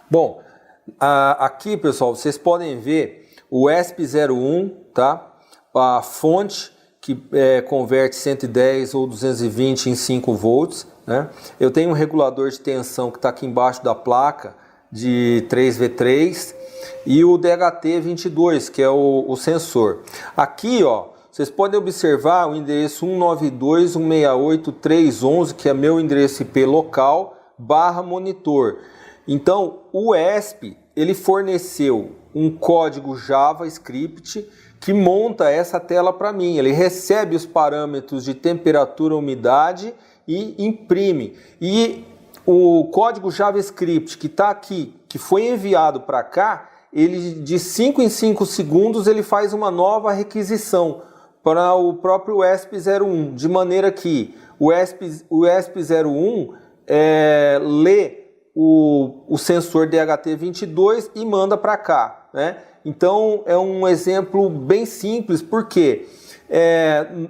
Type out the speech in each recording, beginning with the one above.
Bom, aqui, pessoal, vocês podem ver o ESP01, tá? A fonte que converte 110 ou 220 em 5 volts, né? Eu tenho um regulador de tensão que está aqui embaixo da placa de 3V3 e o DHT22, que é o sensor. Aqui, ó, vocês podem observar o endereço 192.168.311, que é meu endereço IP local, /monitor. Então, o ESP, ele forneceu um código JavaScript que monta essa tela para mim. Ele recebe os parâmetros de temperatura, umidade e imprime. E o código JavaScript que está aqui, que foi enviado para cá, ele de 5 em 5 segundos ele faz uma nova requisição para o próprio ESP01, de maneira que o ESP01 lê o sensor DHT22 e manda para cá, né? Então é um exemplo bem simples, porque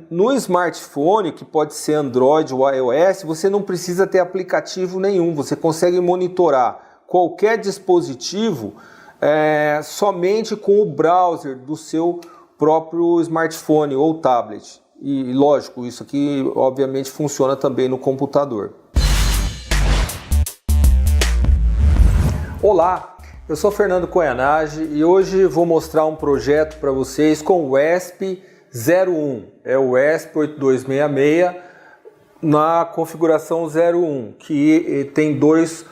no smartphone, que pode ser Android ou iOS, você não precisa ter aplicativo nenhum, você consegue monitorar qualquer dispositivo somente com o browser do seu próprio smartphone ou tablet. E lógico, isso aqui obviamente funciona também no computador. Olá, eu sou Fernando Koyanagi e hoje vou mostrar um projeto para vocês com o ESP01. É o ESP8266 na configuração 01, que tem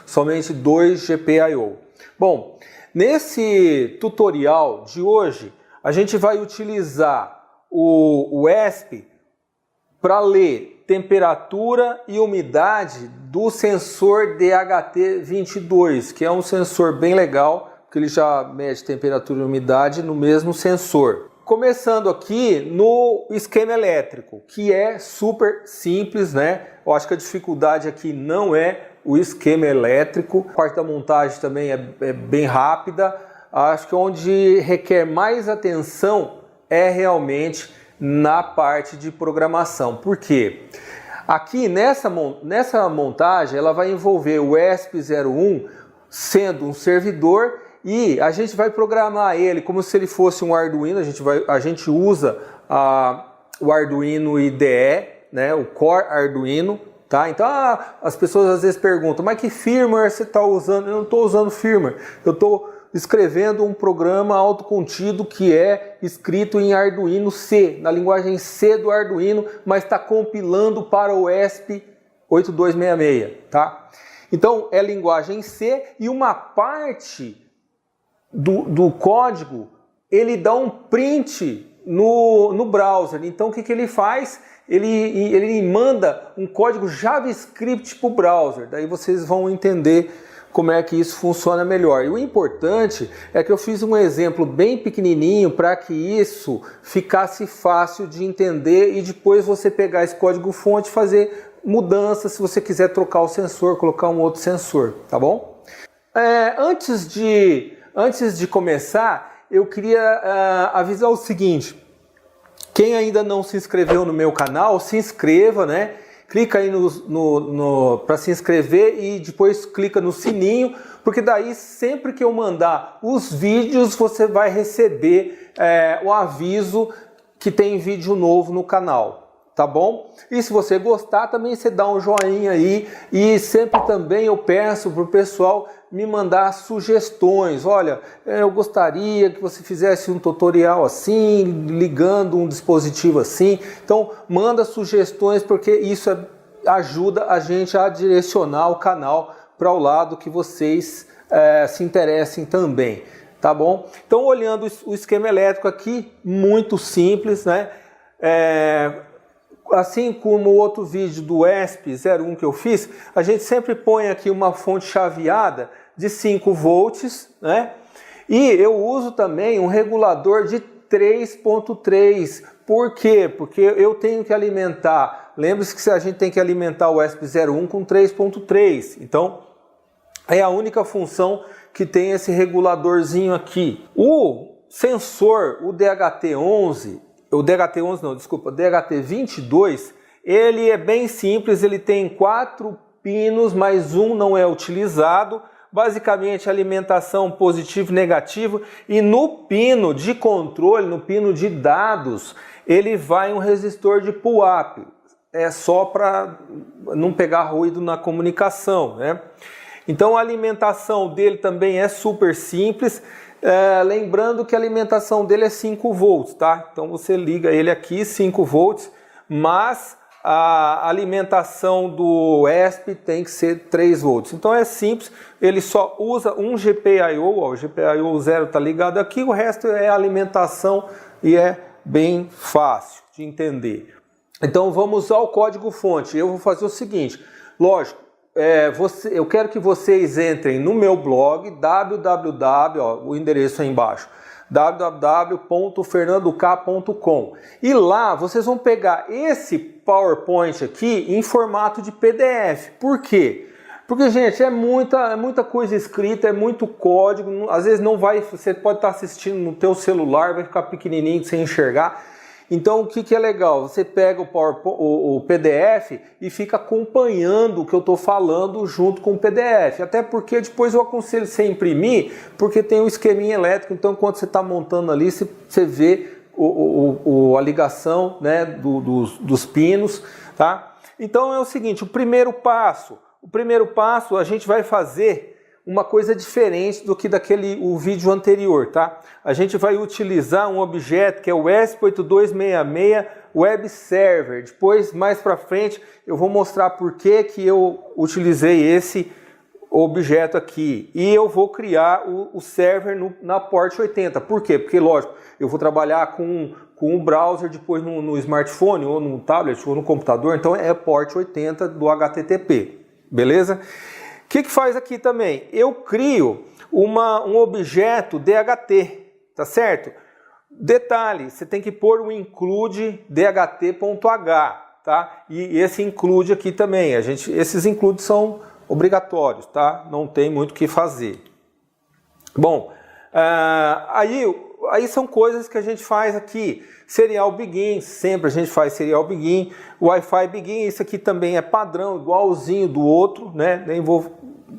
somente dois GPIO. Bom, nesse tutorial de hoje, a gente vai utilizar o ESP para ler temperatura e umidade do sensor DHT22, que é um sensor bem legal, porque ele já mede temperatura e umidade no mesmo sensor. Começando aqui no esquema elétrico, que é super simples, né? Eu acho que a dificuldade aqui não é o esquema elétrico, a parte da montagem também é bem rápida. Acho que onde requer mais atenção é realmente na parte de programação. Por quê? Aqui nessa montagem ela vai envolver o ESP01 sendo um servidor e a gente vai programar ele como se ele fosse um Arduino. A gente usa o Arduino IDE, né, o Core Arduino, tá? Então as pessoas às vezes perguntam, mas que firmware você está usando? Eu não estou usando firmware, eu estou escrevendo um programa autocontido que é escrito em Arduino C, na linguagem C do Arduino, mas está compilando para o ESP8266, tá? Então é linguagem C e uma parte do código ele dá um print no browser. Então o que ele faz? Ele manda um código JavaScript para o browser, daí vocês vão entender como é que isso funciona melhor. E o importante é que eu fiz um exemplo bem pequenininho para que isso ficasse fácil de entender e depois você pegar esse código fonte e fazer mudanças se você quiser trocar o sensor, colocar um outro sensor, tá bom? Antes de começar, eu queria avisar o seguinte: quem ainda não se inscreveu no meu canal, se inscreva, né? Clica aí para se inscrever e depois clica no sininho, porque daí sempre que eu mandar os vídeos você vai receber o aviso que tem vídeo novo no canal, tá bom? E se você gostar também você dá um joinha aí, e sempre também eu peço para o pessoal me mandar sugestões. Olha, eu gostaria que você fizesse um tutorial assim, ligando um dispositivo assim. Então manda sugestões, porque isso ajuda a gente a direcionar o canal para o lado que vocês se interessem também, tá bom? Então, olhando o esquema elétrico aqui, muito simples, né? Assim como o outro vídeo do ESP01 que eu fiz, a gente sempre põe aqui uma fonte chaveada de 5 volts, né? E eu uso também um regulador de 3.3. Por quê? Porque eu tenho que alimentar, lembre-se que a gente tem que alimentar o ESP01 com 3.3. Então, é a única função que tem esse reguladorzinho aqui. O sensor, o DHT11, o DHT22, ele é bem simples, ele tem 4 pinos, mas um não é utilizado, basicamente alimentação positivo e negativo, e no pino de controle, no pino de dados, ele vai um resistor de pull-up, é só para não pegar ruído na comunicação, né? Então a alimentação dele também é super simples, lembrando que a alimentação dele é 5 volts, tá? Então você liga ele aqui, 5 volts, mas a alimentação do ESP tem que ser 3 volts. Então é simples, ele só usa um GPIO, ó, o GPIO 0 está ligado aqui, o resto é alimentação e é bem fácil de entender. Então vamos ao código-fonte. Eu vou fazer o seguinte, lógico, eu quero que vocês entrem no meu blog, www, ó, o endereço aí embaixo, www.fernandoK.com, e lá vocês vão pegar esse PowerPoint aqui em formato de PDF. Por quê? Porque, gente, é muita coisa escrita, é muito código, às vezes não vai, você pode estar assistindo no teu celular, vai ficar pequenininho sem enxergar. Então o que é legal? Você pega o PDF e fica acompanhando o que eu estou falando junto com o PDF. Até porque depois eu aconselho você imprimir, porque tem um esqueminha elétrico, então quando você está montando ali, você vê a ligação, né, dos pinos, tá? Então é o seguinte, o primeiro passo a gente vai fazer uma coisa diferente do que o vídeo anterior, tá? A gente vai utilizar um objeto que é o ESP8266 Web Server. Depois, mais para frente, eu vou mostrar por que eu utilizei esse objeto aqui. E eu vou criar o server na Port 80. Por quê? Porque, lógico, eu vou trabalhar com o browser depois no smartphone, ou no tablet, ou no computador. Então é Port 80 do HTTP. Beleza? O que faz aqui também? Eu crio um objeto DHT, tá certo? Detalhe, você tem que pôr o include dht.h, tá? E esse include aqui também, esses includes são obrigatórios, tá? Não tem muito o que fazer. Bom, aí são coisas que a gente faz aqui. Serial Begin, sempre a gente faz Serial Begin. Wi-Fi Begin, isso aqui também é padrão, igualzinho do outro, né? Nem vou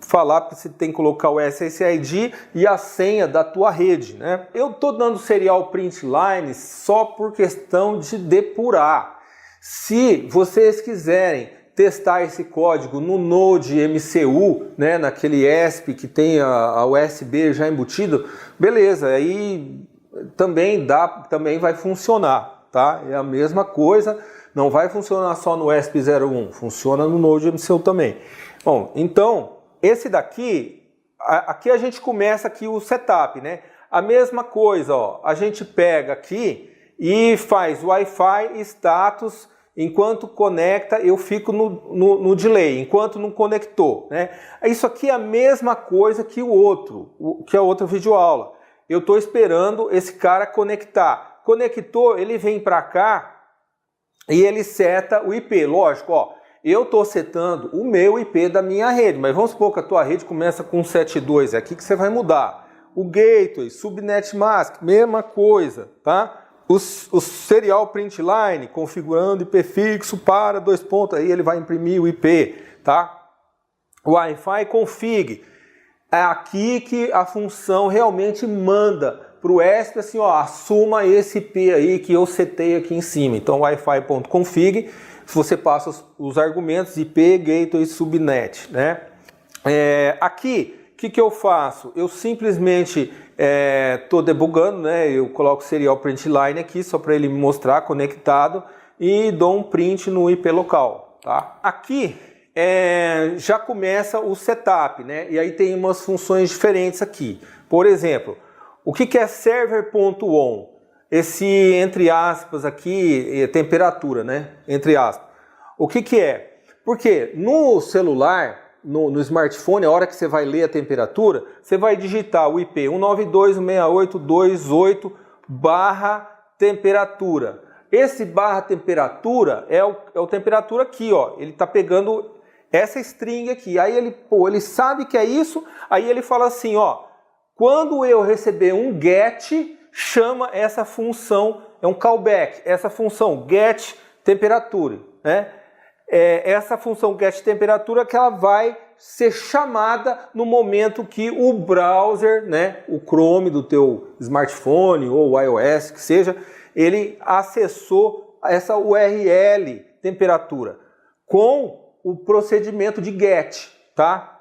falar porque você tem que colocar o SSID e a senha da tua rede, né? Eu tô dando Serial Print Line só por questão de depurar. Se vocês quiserem testar esse código no Node MCU, né, naquele ESP que tem a USB já embutido, beleza, aí também vai funcionar, tá? É a mesma coisa, não vai funcionar só no ESP01, funciona no Node MCU também. Bom, então, esse daqui, aqui a gente começa aqui o setup, né? A mesma coisa, ó, a gente pega aqui e faz Wi-Fi status. Enquanto conecta, eu fico no delay, enquanto não conectou, né? Isso aqui é a mesma coisa que a outra videoaula. Eu estou esperando esse cara conectar. Conectou, ele vem para cá e ele seta o IP. Lógico, ó, eu estou setando o meu IP da minha rede, mas vamos supor que a tua rede começa com 172, é aqui que você vai mudar. O gateway, subnet mask, mesma coisa, tá? O Serial Print Line, configurando IP fixo para 2 pontos, aí ele vai imprimir o IP, tá? Wi-Fi config, é aqui que a função realmente manda para o ESP, assim, ó, assuma esse IP aí que eu setei aqui em cima. Então, Wi-Fi.config, você passa os argumentos IP, gateway, subnet, né? Aqui, o que eu faço? Eu simplesmente estou debugando, né? Eu coloco o Serial Print Line aqui só para ele me mostrar conectado e dou um print no IP local, tá? Aqui já começa o setup, né? E aí tem umas funções diferentes aqui. Por exemplo, o que é server.on? Esse entre aspas aqui, temperatura, né? Entre aspas. O que é? Porque no celular, no smartphone, a hora que você vai ler a temperatura, você vai digitar o IP 192.168.2.8/temperatura. Esse barra temperatura é o temperatura aqui, ó. Ele está pegando essa string aqui. Aí ele sabe que é isso, aí ele fala assim, ó, quando eu receber um get, chama essa função, é um callback, essa função get temperatura, né? Essa função get temperatura que ela vai ser chamada no momento que o browser, né, o Chrome do teu smartphone ou o iOS, que seja, ele acessou essa URL temperatura com o procedimento de GET, tá?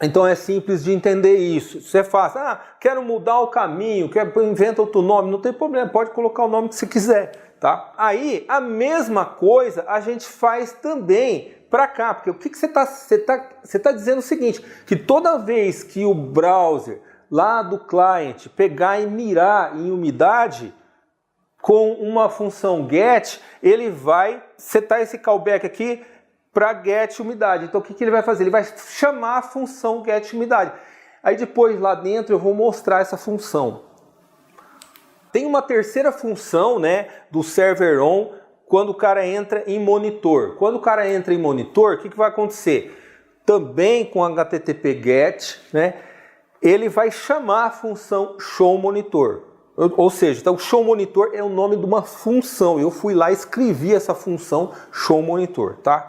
Então é simples de entender isso. Você faz, quero mudar o caminho, inventa outro nome, não tem problema, pode colocar o nome que você quiser, tá? Aí a mesma coisa a gente faz também para cá, porque o que você tá dizendo o seguinte, que toda vez que o browser lá do cliente pegar e mirar em umidade com uma função get, ele vai setar esse callback aqui para get umidade. Então o que ele vai fazer? Ele vai chamar a função get umidade. Aí depois lá dentro eu vou mostrar essa função. Tem uma terceira função, né, do server on quando o cara entra em monitor. Quando o cara entra em monitor, o que vai acontecer? Também com HTTP GET, né, ele vai chamar a função show monitor. Ou seja, então show monitor é o nome de uma função. Eu fui lá e escrevi essa função show monitor, tá?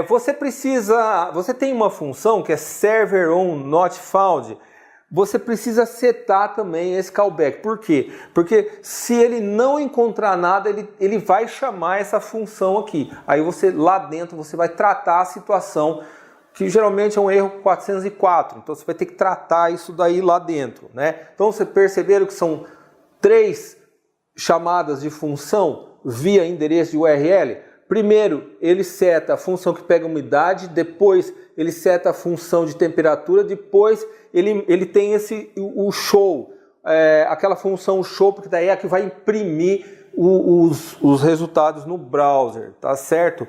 Você tem uma função que é server on not found. Você precisa setar também esse callback. Por quê? Porque se ele não encontrar nada, ele vai chamar essa função aqui. Aí você lá dentro você vai tratar a situação, que geralmente é um erro 404. Então você vai ter que tratar isso daí lá dentro, né? Então vocês perceberam que são 3 chamadas de função via endereço de URL. Primeiro, ele seta a função que pega umidade, depois ele seta a função de temperatura, depois ele tem o show, aquela função show, porque daí é a que vai imprimir os resultados no browser, tá certo?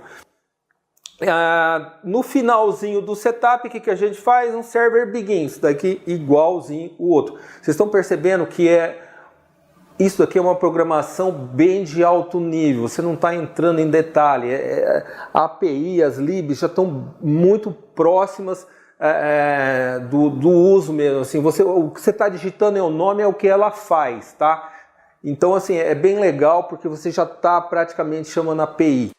No finalzinho do setup, o que a gente faz? Um server begins, daqui igualzinho o outro. Vocês estão percebendo que isso aqui é uma programação bem de alto nível, você não está entrando em detalhe, a API, as libs já estão muito próximas do uso mesmo, assim, o que você está digitando é o nome, é o que ela faz, tá? Então assim, é bem legal porque você já está praticamente chamando a API.